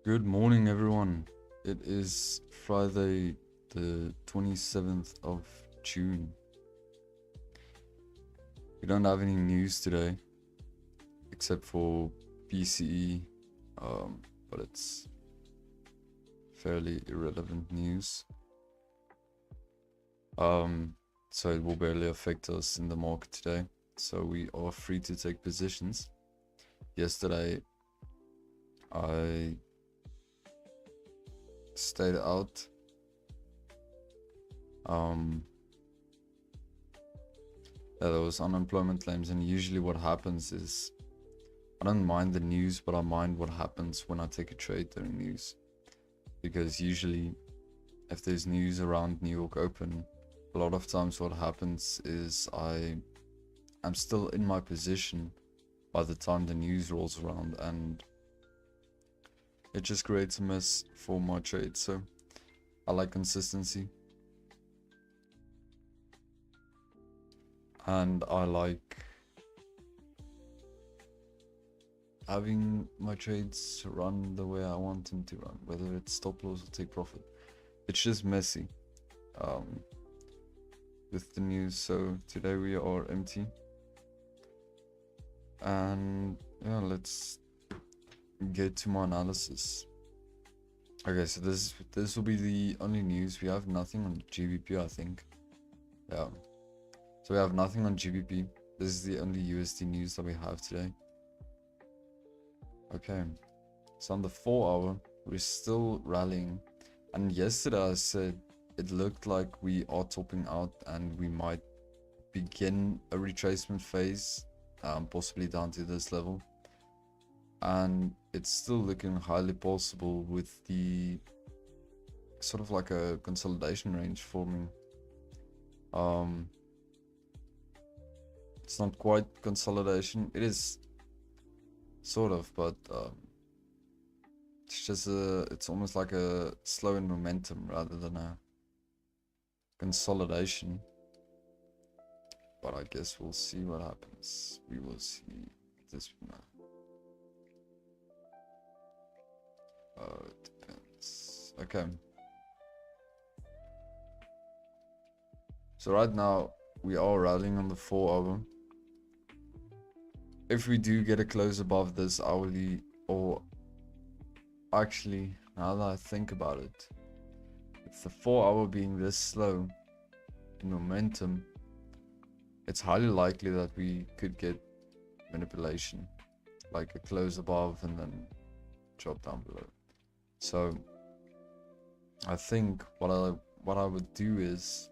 Good morning, everyone. It is Friday, the 27th of June. We don't have any news today, except for PCE, but it's fairly irrelevant news. So it will barely affect us in the market today. So we are free to take positions. Yesterday, I stayed out. There was unemployment claims, and usually what happens is I don't mind the news, but I mind what happens when I take a trade during news, because usually if there's news around New York Open, a lot of times what happens is I'm still in my position by the time the news rolls around, and it just creates a mess for my trade. So I like consistency, and I like having my trades run the way I want them to run, whether it's stop loss or take profit. It's just messy with the news. So today we are empty, and yeah, let's get to my analysis. Okay, so this will be the only news. We have nothing on GBP, I think. Yeah, so we have nothing on GBP. This is the only USD news that we have today. Okay, so on the 4 hour, we're still rallying, and yesterday I said it looked like we are topping out and we might begin a retracement phase, possibly down to this level. And it's still looking highly possible with the sort of like a consolidation range forming. It's not quite consolidation, it is sort of, but it's just it's almost like a slow in momentum rather than a consolidation. But I guess we'll see what happens. We will see this. It depends. Okay. So right now we are rallying on the 4 hour. If we do get a close above this hourly, or actually, now that I think about it, with the 4 hour being this slow in momentum, it's highly likely that we could get manipulation, like a close above and then drop down below. So I think what I would do is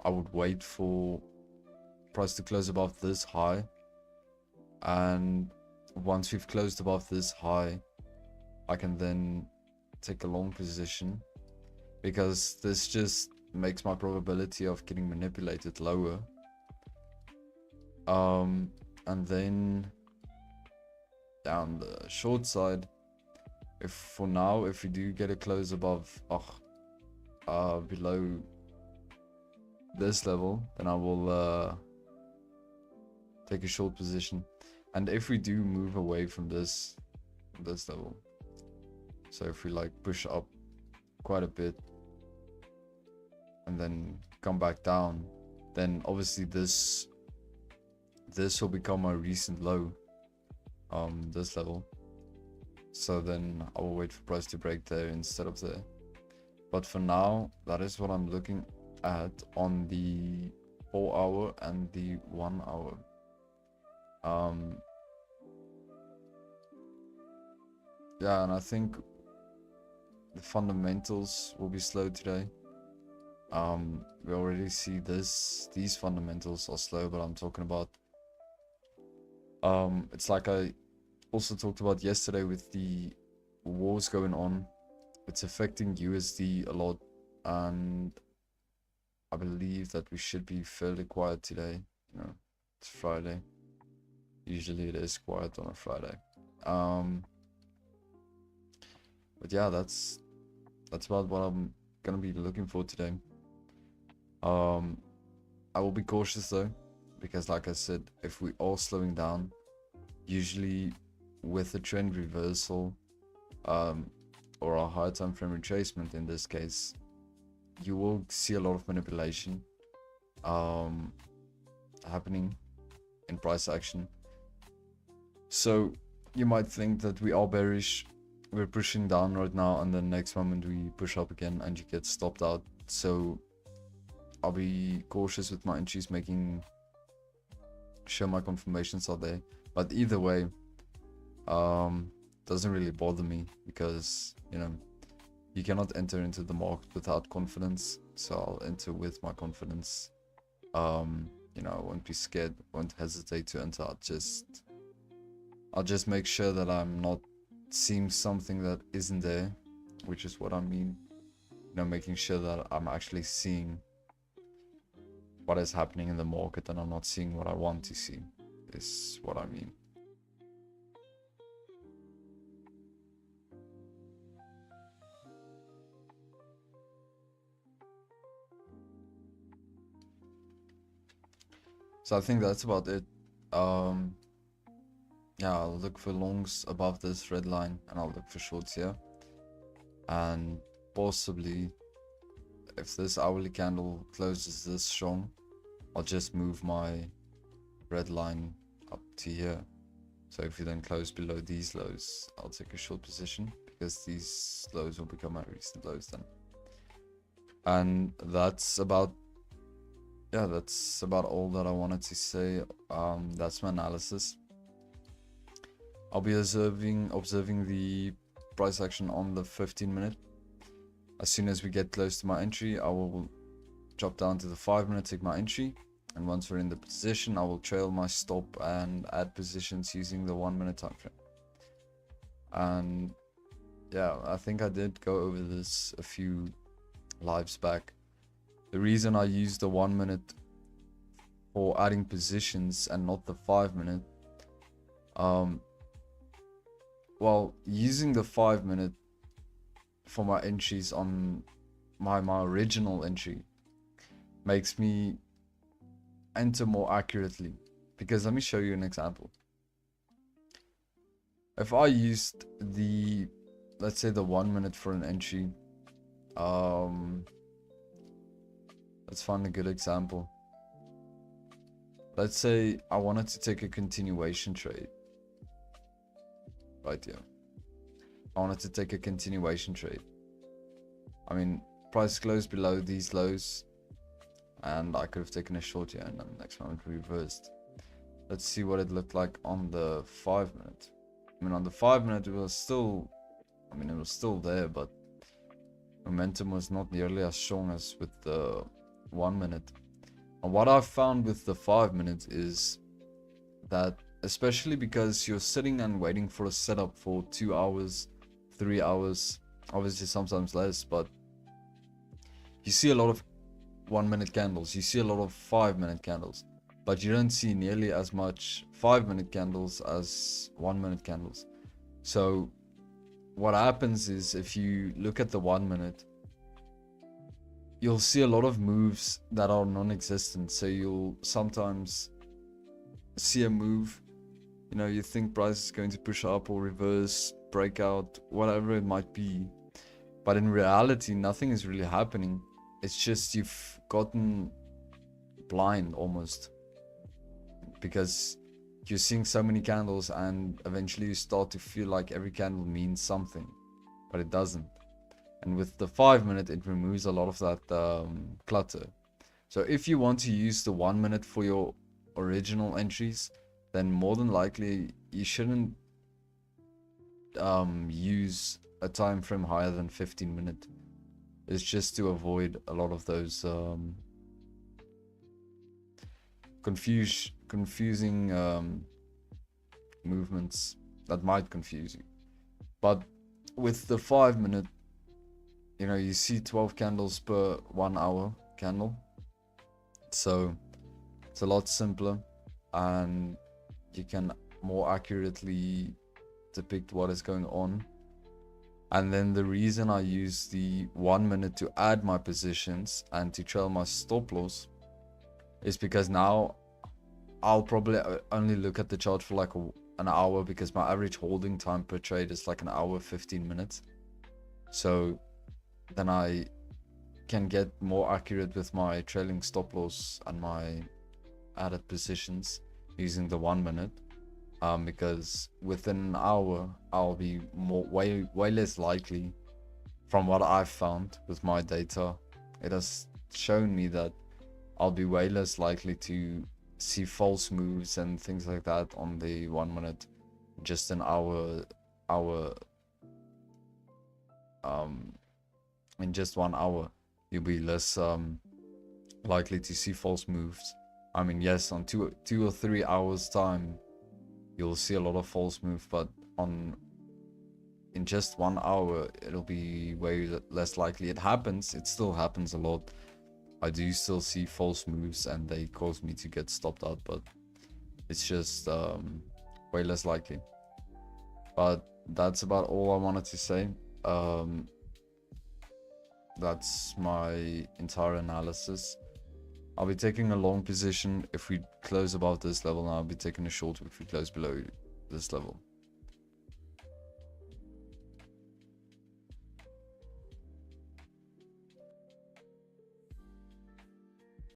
I would wait for price to close above this high, and once we've closed above this high, I can then take a long position, because this just makes my probability of getting manipulated lower. And then down the short side, if we do get a close above below this level, then I will take a short position. And if we do move away from this level, so if we like push up quite a bit and then come back down, then obviously this will become a recent low, this level. So then I will wait for price to break there instead of there. But for now, that is what I'm looking at on the 4-hour and the 1-hour. Yeah, and I think the fundamentals will be slow today. We already see these fundamentals are slow, but I'm talking about it's like I also talked about yesterday with the wars going on. It's affecting USD a lot, and I believe that we should be fairly quiet today. You know, it's Friday. Usually it is quiet on a Friday. But yeah, that's about what I'm gonna be looking for today. I will be cautious though, because like I said, if we are slowing down, usually with a trend reversal, or a high time frame retracement in this case, you will see a lot of manipulation happening in price action. So you might think that we are bearish, we're pushing down right now, and then next moment we push up again and you get stopped out. So I'll be cautious with my entries, making sure my confirmations are there. But either way, doesn't really bother me, because you know, you cannot enter into the market without confidence. So I'll enter with my confidence. You know, I won't be scared, won't hesitate to enter. I'll just make sure that I'm not seeing something that isn't there, which is what I mean. You know, making sure that I'm actually seeing what is happening in the market and I'm not seeing what I want to see, is what I mean. So I think that's about it. Yeah, I'll look for longs above this red line, and I'll look for shorts here. And possibly, if this hourly candle closes this strong, I'll just move my red line up to here. So if you then close below these lows, I'll take a short position, because these lows will become my recent lows then. And that's about, yeah, that's about all that I wanted to say. That's my analysis. I'll be observing the price action on the 15-minute. As soon as we get close to my entry, I will drop down to the 5-minute, take my entry, and once we're in the position, I will trail my stop and add positions using the 1-minute time frame. And yeah, I think I did go over this a few lives back. The reason I used the 1-minute for adding positions and not the 5-minute, well, using the 5-minute for my entries on my original entry makes me enter more accurately. Because let me show you an example. If I used the, let's say, the 1-minute for an entry, let's find a good example. Let's say I wanted to take a continuation trade. Right here. I wanted to take a continuation trade. I mean, price closed below these lows, and I could have taken a short here, and then the next moment reversed. Let's see what it looked like on the 5-minute. I mean, on the 5-minute, it was still, I mean, it was still there, but momentum was not nearly as strong as with the 1-minute. And what I've found with the 5-minute is that, especially because you're sitting and waiting for a setup for 2 hours, 3 hours, obviously sometimes less, but you see a lot of 1-minute candles, you see a lot of 5-minute candles, but you don't see nearly as much 5-minute candles as 1-minute candles. So what happens is, if you look at the 1-minute, you'll see a lot of moves that are non-existent. So you'll sometimes see a move, you know, you think price is going to push up or reverse, breakout, whatever it might be, but in reality nothing is really happening. It's just you've gotten blind almost, because you're seeing so many candles, and eventually you start to feel like every candle means something, but it doesn't. And with the 5-minute, it removes a lot of that clutter. So if you want to use the 1 minute for your original entries, then more than likely you shouldn't use a time frame higher than 15 minutes. It's just to avoid a lot of those confusing movements that might confuse you. But with the 5-minute, you know, you see 12 candles per 1 hour candle, so it's a lot simpler, and you can more accurately depict what is going on. And then the reason I use the 1 minute to add my positions and to trail my stop loss is because now I'll probably only look at the chart for like an hour, because my average holding time per trade is like an hour 15 minutes. So then I can get more accurate with my trailing stop loss and my added positions using the 1 minute. Because within an hour I'll be way less likely, from what I've found with my data, it has shown me that I'll be way less likely to see false moves and things like that on the 1 minute. Just an hour in just 1 hour you'll be less likely to see false moves. I mean, yes, on 2 or 3 hours time you'll see a lot of false move, but in just 1 hour it'll be way less likely. It happens, it still happens a lot. I do still see false moves and they cause me to get stopped out, but it's just way less likely. But that's about all I wanted to say. That's my entire analysis. I'll be taking a long position if we close above this level, and I'll be taking a short if we close below this level.